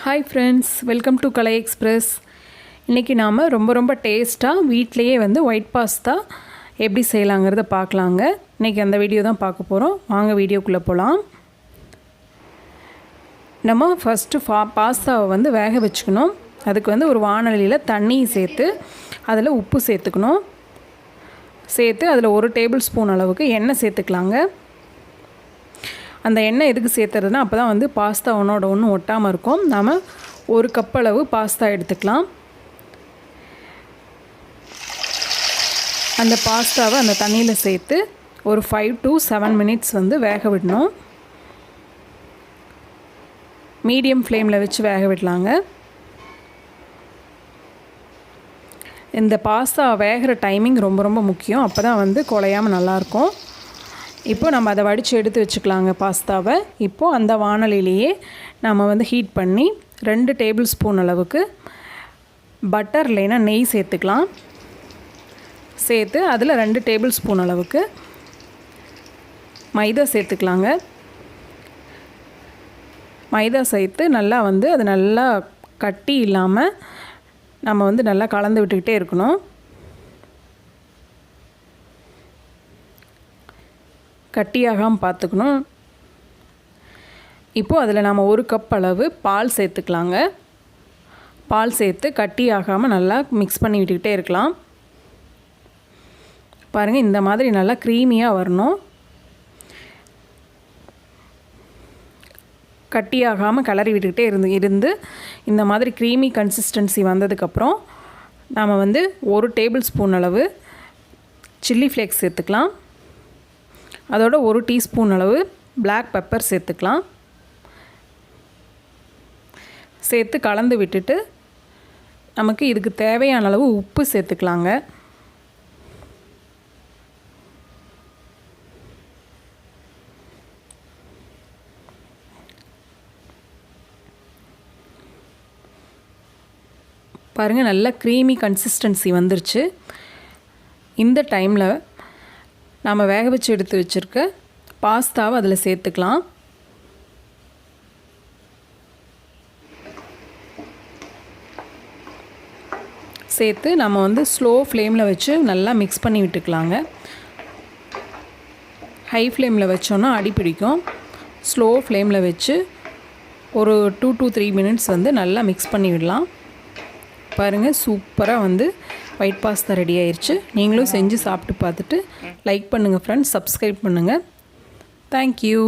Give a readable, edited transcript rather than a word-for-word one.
Hi friends, welcome to Kalai express. இன்றைக்கி நாம் ரொம்ப டேஸ்ட்டாக வீட்டிலையே ஒயிட் பாஸ்தா எப்படி செய்யலாங்கிறத பார்க்கலாங்க. இன்றைக்கி அந்த வீடியோ தான் பார்க்க போகிறோம். வாங்க வீடியோக்குள்ளே போகலாம். நம்ம ஃபஸ்ட்டு பாஸ்தாவை வேக வச்சுக்கணும். அதுக்கு ஒரு வாணலியில் தண்ணி சேர்த்து அதில் உப்பு சேர்த்துக்கணும். சேர்த்து அதில் 1 டேபிள் ஸ்பூன் அளவுக்கு எண்ணெய் சேர்த்துக்கலாங்க. அந்த எண்ணெய் எதுக்கு சேர்த்துறதுனா அப்போ தான் பாஸ்தா ஒன்றோட ஒன்று ஒட்டாமல் இருக்கும். நாம் 1 கப் அளவு பாஸ்தா எடுத்துக்கலாம். அந்த பாஸ்தாவை அந்த தண்ணியில் சேர்த்து ஒரு 5 to 7 மினிட்ஸ் வேக விடணும். மீடியம் ஃப்ளேமில் வச்சு வேக விடலாங்க. இந்த பாஸ்தா வேகிற டைமிங் ரொம்ப முக்கியம். அப்போ தான் குழையாமல் நல்லாயிருக்கும். இப்போ நம்ம அதை வடித்து எடுத்து வச்சுக்கலாங்க பாஸ்தாவை. இப்போது அந்த வாணலிலேயே நம்ம ஹீட் பண்ணி 2 டேபிள் ஸ்பூன் அளவுக்கு பட்டர் இல்லைன்னா நெய் சேர்த்துக்கலாம். சேர்த்து அதில் 2 டேபிள் ஸ்பூன் அளவுக்கு மைதா சேர்த்துக்கலாங்க. மைதா சேர்த்து நல்லா அது நல்லா கட்டி இல்லாமல் நம்ம நல்லா கலந்து விட்டுக்கிட்டே இருக்கணும். கட்டியாகாமல் பார்த்துக்கணும். இப்போது அதில் நாம் 1 கப் அளவு பால் சேர்த்துக்கலாங்க. பால் சேர்த்து கட்டியாகாமல் நல்லா மிக்ஸ் பண்ணி விட்டுக்கிட்டே இருக்கலாம். பாருங்கள், இந்த மாதிரி நல்லா க்ரீமியாக வரணும். கட்டியாகாமல் கிளறி விட்டுக்கிட்டே இருந்து இந்த மாதிரி க்ரீமி கன்சிஸ்டன்சி வந்ததுக்கப்புறம் நாம் 1 டேபிள் ஸ்பூன் அளவு சில்லி ஃப்ளேக்ஸ் சேர்த்துக்கலாம். அதோட 1 டீஸ்பூன் அளவு பிளாக் பெப்பர் சேர்த்துக்கலாம். சேர்த்து கலந்து விட்டுட்டு நமக்கு இதுக்கு தேவையான அளவு உப்பு சேர்த்துக்கலாங்க. பாருங்கள், நல்ல க்ரீமி கன்சிஸ்டன்சி வந்துருச்சு. இந்த டைமில் நாம் வேக வச்சு எடுத்து வச்சுருக்க பாஸ்தாவை அதில் சேர்த்துக்கலாம். சேர்த்து நம்ம ஸ்லோ ஃப்ளேமில் வச்சு நல்லா மிக்ஸ் பண்ணி விட்டுக்கலாங்க. ஹை ஃப்ளேமில் வச்சோன்னா அடி பிடிக்கும். ஸ்லோ ஃப்ளேமில் வச்சு ஒரு 2 to 3 மினிட்ஸ் நல்லா மிக்ஸ் பண்ணி விடலாம். பாருங்கள், சூப்பராக ஒயிட் பாஸ்தா ரெடி ஆயிடுச்சு. நீங்களும் செஞ்சு சாப்பிட்டு பார்த்துட்டு லைக் பண்ணுங்கள் ஃப்ரெண்ட்ஸ், சப்ஸ்கிரைப் பண்ணுங்கள். தேங்க்யூ.